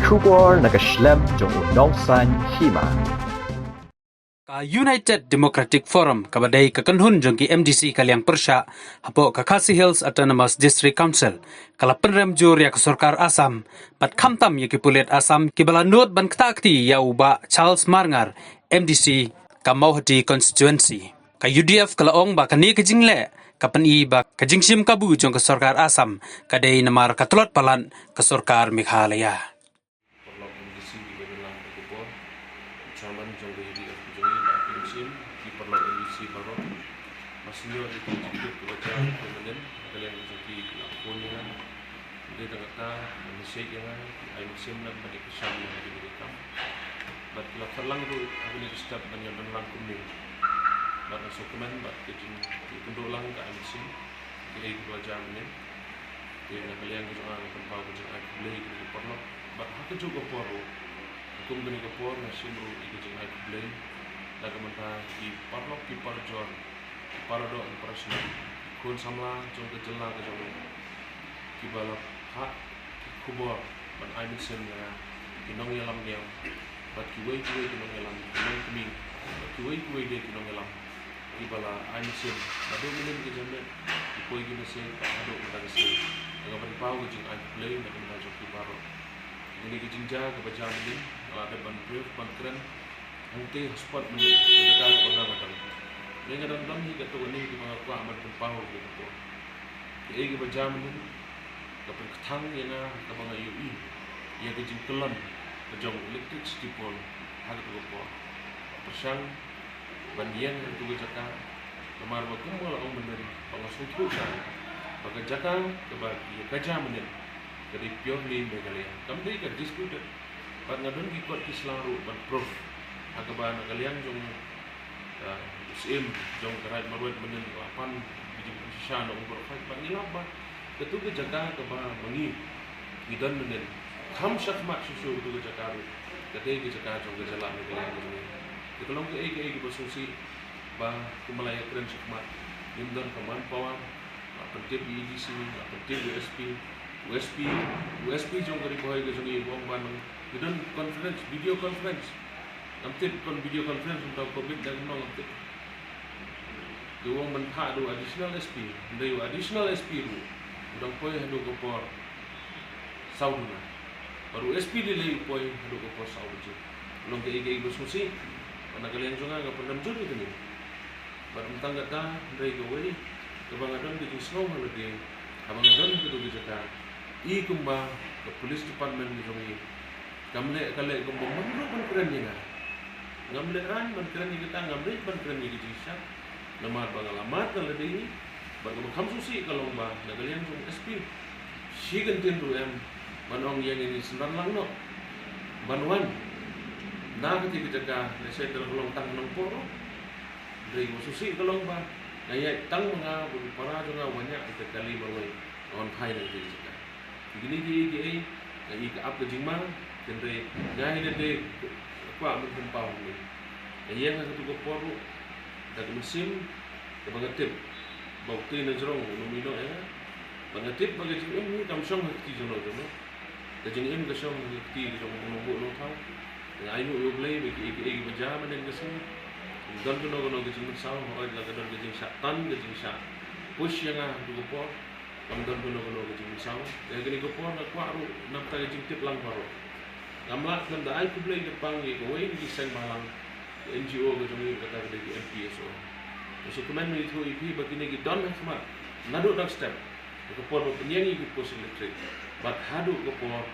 Kubor nakaslem jong unongsan Hima. Ka United Democratic Forum kabadai kakanhun jong ki MDC Kaliang Persya hapo ka Khasi Hills Autonomous District Council kala penrem jur ya ke Sorkar Assam pat khamtam ya ki pulet Assam ki balanut ban ktakti ya uba Charles Marngar MDC ka Mauhati constituency ka UDF kala ong ba kani ke jingle kapan i ba ka Shim Kabu jong ke Sorkar Assam kadai namar ka Tlot palan ke Sorkar Meghalaya. Chairman jong UDF jong ba Shim di perlu NDC baru masih ada di hidup baca kemudian kalian jadi lakukan dia kata Malaysia yang ai Shim nak bagi kesan yang diberikan but la terlang tu aku ni step banyak belang kuning but dokumen but kejing kundulang ke ai Shim dia baca ni dia kalian juga tempat kerja ai beli di perlu but aku juga perlu kung gani ka por na simro igijing ay kublay lagamanta di parlok di parjon di parado ang parasyon kun samla jong kejela ka jong kibalak ha kubor ban ay misim na kinong yalam niya bat kiway kinong yalam kinong kuming bat kiway de kinong yalam kibala ay misim ado minin ka jong ipoy ginase ado utagase agapan pao kejing ay kublay na kinong jong kibaro ini kejingja kebaca ini ada bantuan bankran nanti spot mendekat orang macam ini kadang-kadang hingga tu ini di mana kuah amat berpau gitu ini kebaca ini kapal ketang yang kapal UI yang kejing telan kejong elektrik stipol harga tu kuah persang bandian itu kejakan kemar bakum kalau orang benar langsung teruskan pakai jakan kebagi kerja menit jadi purely Meghalaya. Kami dari kan disputed. Pat ngadon ikut kislaru ban prof. Akaban kalian jong Shim jong kerai marwet menen lapan biji sisa no umur fight ban ngilaba. Ketu ke jaga ke ba mengi. Gidan menen. Kham syakmat susu tu ke jaga ru. Ketai ke jaga jong ke jalan Meghalaya jong. Ketolong ke bersusi ba Himalaya keren syakmat. Dindan keman pawang. Penting EDC, penting USP jong dari boy ke jong wong ban dan conference video conference nanti kon video conference untuk covid dan nanti do wong mentah do additional SP dari additional SP ru udang boy hadu ko por sauduna baru SP dilei boy hadu ko por saudu long ke ige bersusi anak kalian juga enggak pernah juri tu ni baru mentang kata dari ko wali kebangadon di snow holiday abang adon itu tu bisa I kumba ke police department ni kami kamle kale kumba menurut ban keren ni na ngamle ran ban keren ni kita ngamle ban keren ni jisa nama bangalamat kalau ini baru kamu susi kalau ba nagalian jong SP si gantin ru em manong yang ini senang lang no banwan na ketika jaga saya tergolong tang nang poro dari susi kalau ba ayat tang mga para juga banyak kita kali bawai on high lagi jaga begini dia ai ke apa jingma kendre ngai de kwa mun tempau ni yang satu ko poru dak musim ke bangatip bauti na jrong nomino ya bangatip bagi jing ni kam song ti jono jono ke jing im ke song ti jong mono no thau ngai nu yo blai be ki baja man ke sing don no ke jing saw ho la ke don ke jing sa tan ke jing sa push yang du ko por Kamdan puno ke jing saw ya gini ko por na kwaru nam ta jing tip lang paro gamla kan da ai ku blai de pang ye ko wei ni sen balang NGO ke jong kata ke di MPSO so kemen ni thu IP begini ki don khma nadu dak step ko por penyanyi ki pos elektrik but hadu ko por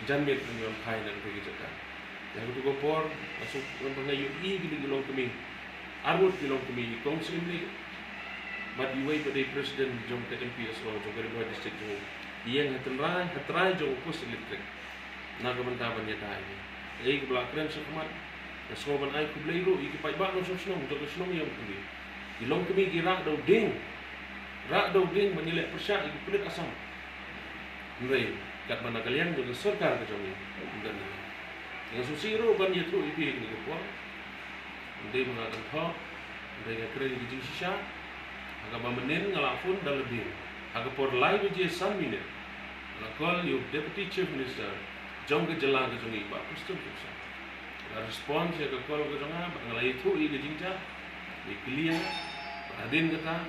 janmet nyon khai dan ke jaka ya ko por masuk nang UI gini gilong kami arut gilong kami council ni but iway pada presiden jong ke MPSO jong ke Ribuan district jong yang hatrai jong pos elektrik na kementawan ya dai ai ke belakran sekmat soban ai ku bleiru iki pai ba no sosno jong sosno yang kini ilong kami gira do ding menilai persya iki kulit Assam ngai kat mana kalian jong Sorkar ke jong dan yang susiro ban yetru ipi ni ko ndai mengatakan tho ndai keren di sisa agak menin ngalafun dah lebih agak por live je 1 minute lakol you deputy chief minister jong ke jelang ke jongi ba pasti bisa respons ya ke call ke jonga ngalai itu i ke jingja di clear adin kata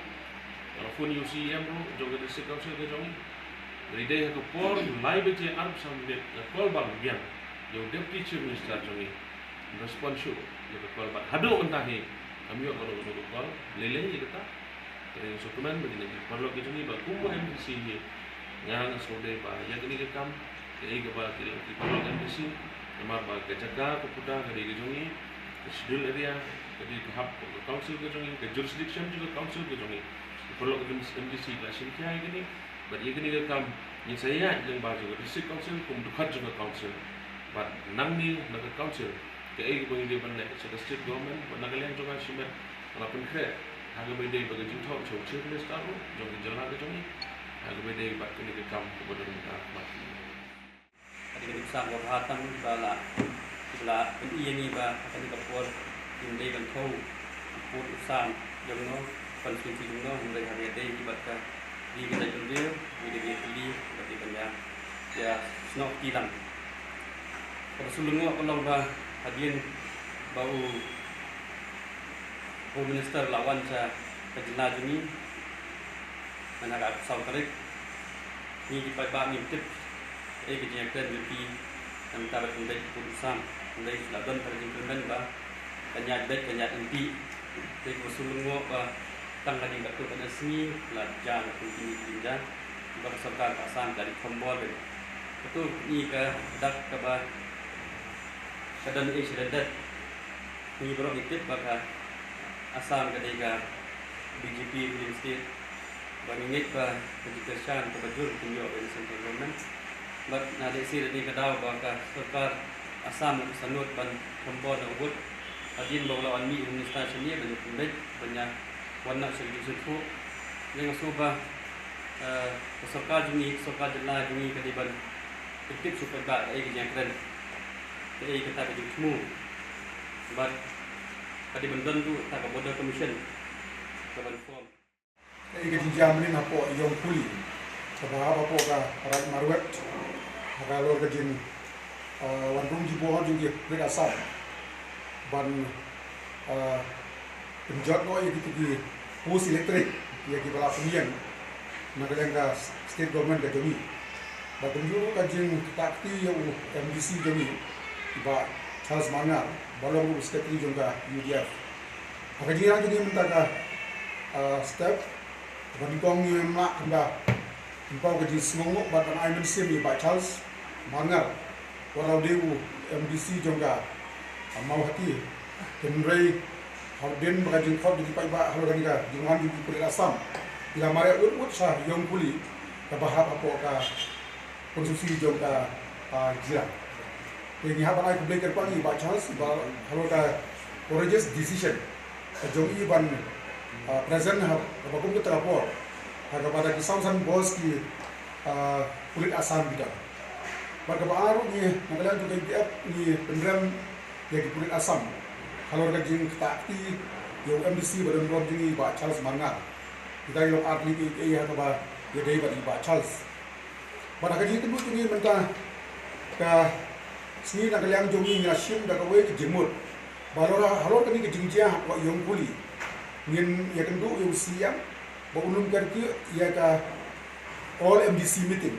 telepon UCM jong ke district council ke jongi dari dia ke por live je arab sambil call bang biang yo deputy chief minister jongi respons show ya ke call bang hadu entahi kami kalau call leleng je kata dari dokumen begini perlu ke jongi ba kumu MDC ni yang sode ba yang ini ke kam ke ba ke perlu MDC Nama bagai jaga keputar ke jongi ke schedule area ke hub ke council ke jongi ke jurisdiction juga council ke jongi perlu ke MDC lah sini ini but ini ke kam ni saya yang baju ke district council kum dekat juga council but nang ni nak council ke bagi dia benda ke state government nak kalian juga Shim walaupun kre harga beda bagi jumpa show chief minister jongi jalan ke jongi harga beda bagi ini ke kam kepada mereka Adik sang wabahatan bala ini ba akan dikapur indai bantau put usang jomno konstitusi jomno mulai hari ini ibatka di kita jumdir di beli bagi banyak ya snok tilang pada sulungnya kalau ba hadian bau Home Minister lawan sa kejena jumi managap Sorkar ni di ba mintip kejiatan jadi antara pendek putusan mulai laban perjalanan bah kanyat anti dari usulungo bah tanggal yang betul pada sini pelajar kunci pindah bah Sorkar Assam dari Kabu betul ni ke dak ke bah kadan sedadat ni baru ikut bah Assam ketika BJP Green State bangingit bah kejiatan kebajur tunjuk dari central government but nade sir ni kadaw baka Sorkar Assam sanut ban Kabu na ubut adin bawla anmi minister sini banyak pundit banyak warna sejuju yang suba Sorkar juni Sorkar jela juni kadiban aktif supaya ba ai kejangkran ai kata kejutmu but kadiban tu tak border commission kaban form ai kejam ni napo yang puli sebab apa ka rat marwet kalau kejin wandung di bawah juga beda Assam ban penjat no yang itu di pos elektrik yang di bawah pemian nak yang ka state government ke jami ban penjuru kejin takti yang MDC jami ba Charles Mangar balong secretary juga UDF akajiran jadi minta ka step ban kong yang nak anda impau kejin semua ban aimen sim ba Charles Mangar walau dewu MDC juga mau hati kenrai hardin bagajin kau di pai ba haluran ka jangan di kulit Assam bila mare urut sah yang kuli ka bahap apa ka konsumsi juga jira ini apa nak belajar pagi ba Charles ba halu ka courageous decision jongi ban present ha bakum ke terapor kepada kisausan bos ki kulit Assam kita pada baru ni Meghalaya juga IPF ni penderam yang di kulit Assam kalau kajing takti yang MDC badan blok ini Pak Charles Mangar kita yang atlet ini ya apa ya dari Pak Charles pada kajing itu ni mentah ke sini nak yang jongi ni Shim dah kau ke jemut balora halor kini ke jingjia wa yang kuli ngin ya kendu yang siang baulun kerja ya ka all MDC meeting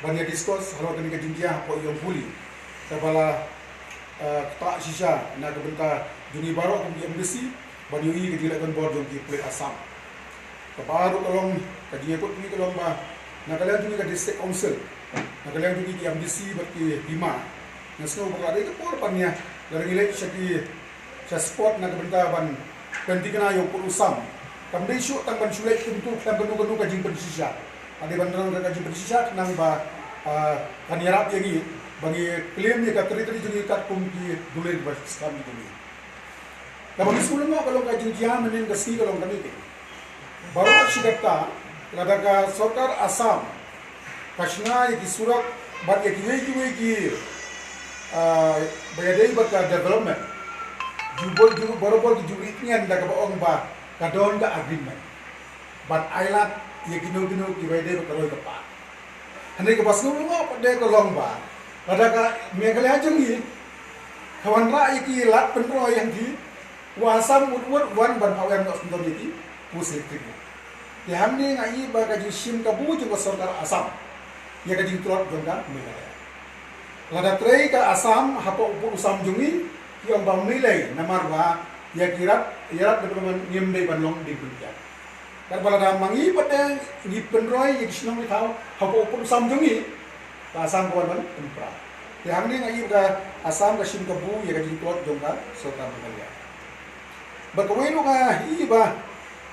banyak diskus halor kini ke jingjia wa yang kuli kepala tak sisa nak kebentar juni baru ke MDC banyak ini ke dilakukan board jongi kulit Assam kebaru tolong kajian ikut ni tolong bah nak kalian juga ke district council nak kalian juga ke MDC berarti Hima nasional berada itu porpannya dari nilai segi sport nak kebentar ban pentingnya yang Assam kami isu tentang sulit untuk penuh kajian bersisa ada bantuan kajian bersisa nang bah kanyarap yang ini bagi klaim ni kat teri jadi kat kumpi dulu di basis kami ini. Kalau sebelumnya kalau kajian jihad menin kasih kalau kami ini, baru syidata ladaka Sorkar Assam kasna yang surat bat yang ki bayadai berkat development jubol baru di juritnya anda kebaong bah kadon da agreement bat island yang gino di bayadai berkat kepak. Hendak kepas sebelumnya pada kolong bah Ada ka Meghalaya jungi kawan rakyat ki lat penroy yang di Assam udwat wan ban awam nak sentuh di pus elektrik. Di hamni ngai ba ka Shim Kabu juga Sorkar Assam. Ya ka Tlot jongga Meghalaya. Lada tray ka Assam hapo upu Assam jungi yang bang nilai namar ba ya kirat development nyembe banlong di dunia. Kalau ada mangi pada di penroy yang senang ditau hapo upu Assam jungi ka Assam kawan ban tempra. Di hamni ngai ka Assam ka Shim Kabu ya ka Tlot jongga Sorkar Meghalaya. Berkawin lu ka iba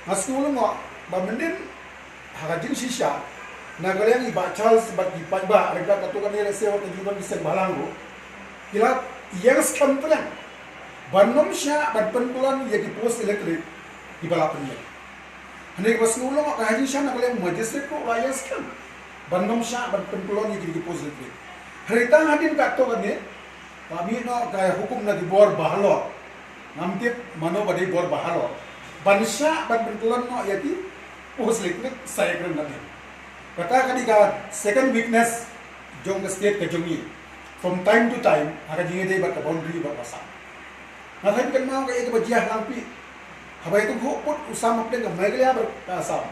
ngasul ngo ba mendin hagajin shisha nagalang iba Charles bat di pagba rega katukan ni resewa ke juban bisag balango kila yang skam tulang banom sya bat pentulan ya di pos elektrik di balapan ya hande bas ngulo ngo hagajin sya nagalang magistrate ko raya skam banom sya bat pentulan ya di pos elektrik harita hadin katukan ni kami no kaya hukum na di bor bahalo namtip mano badai bor bahalo bansya ban bentulan no yati pos elektrik saya kena nabi kata kadika second weakness jong state ke jongi from time to time aga jinge dei ba boundary ba pasang ngahan kan mau kaya ke bajiah lampi habai tu put usam apne ke Meghalaya ber Assam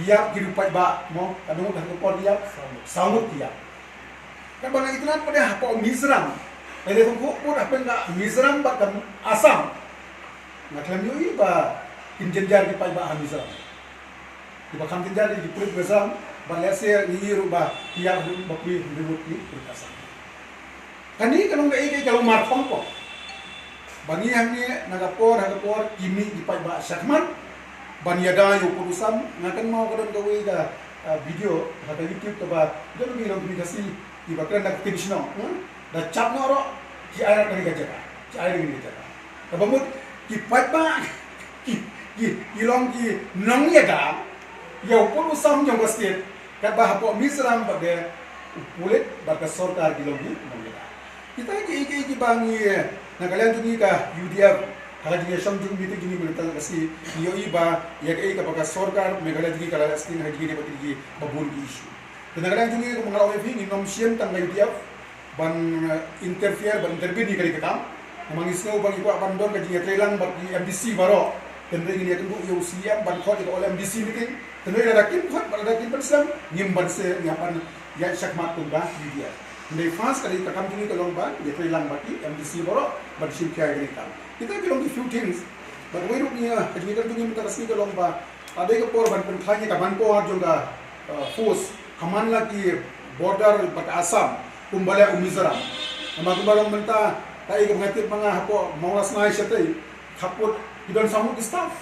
ia kirupai ba mo kadung ka ko dia samut dia kan bang itu nan pada apa Mizoram Ele tu pun apa enggak Mizoram bahkan Assam. Nak klaim yui ba injenjar di pai ba Mizoram. Di bahkan injenjar di pulut Mizoram Malaysia ni ruba tiap bakwi ribut ni berkasam. Kani kalau enggak ini kalau marpong ko. Bani yang ni nagapor kimi di pai ba Syakman baniada yo purusam ngakan mau kadang gawe ga video kata YouTube ke ba dia lebih komunikasi di bakran nak tension dah cap noro ki air kali kerja ki air ni kerja tabamut ki patba ki long ki nong ya da ya pun usam jong state kat bah po Mizoram pada pulit baka Sorkar ki long ni kita ki bangi na kalian tu ni ka UDF haji Assam jung bitu juni mental kasi yo iba ya ka baka Sorkar Meghalaya juni kala sting haji ni bati babun ki issue dan kalian juni ko mangalaw fi ni nom Shim tang UDF ban intervene ni kali ketam memang isno bang ibu abang don kaji trelang bagi MDC baro dan ring ni akan bu siam ban khot itu oleh MDC meeting dan ada kim khot ada kim persam nyimban se nyapan ya syakmat tu bah dia ndai fast kali takam ni kalong ban dia trelang bagi MDC baro ban sim kaya kali tam kita belum di few things but we look ni kaji kan tu ni kita resmi kalong ba ada ke por ban penthanya ka ban po juga force kaman lagi border bak Assam kumbala Mizoram nama kumbalong menta tai ke mengatip mga hapo maulas na siya tay kapot idon samut staff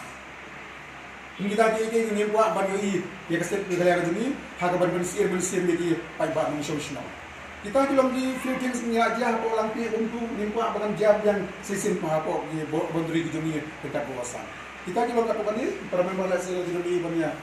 kita ki ni buat ban yoi ya kasep Meghalaya juni ha ka ban sir ni pai ba ng solution kita belum di few things ni aja hapo lang pi untuk ni buat bagan jam yang sisim hapo ni boundary juni dekat kawasan kita belum dapat ni para member Malaysia juni banya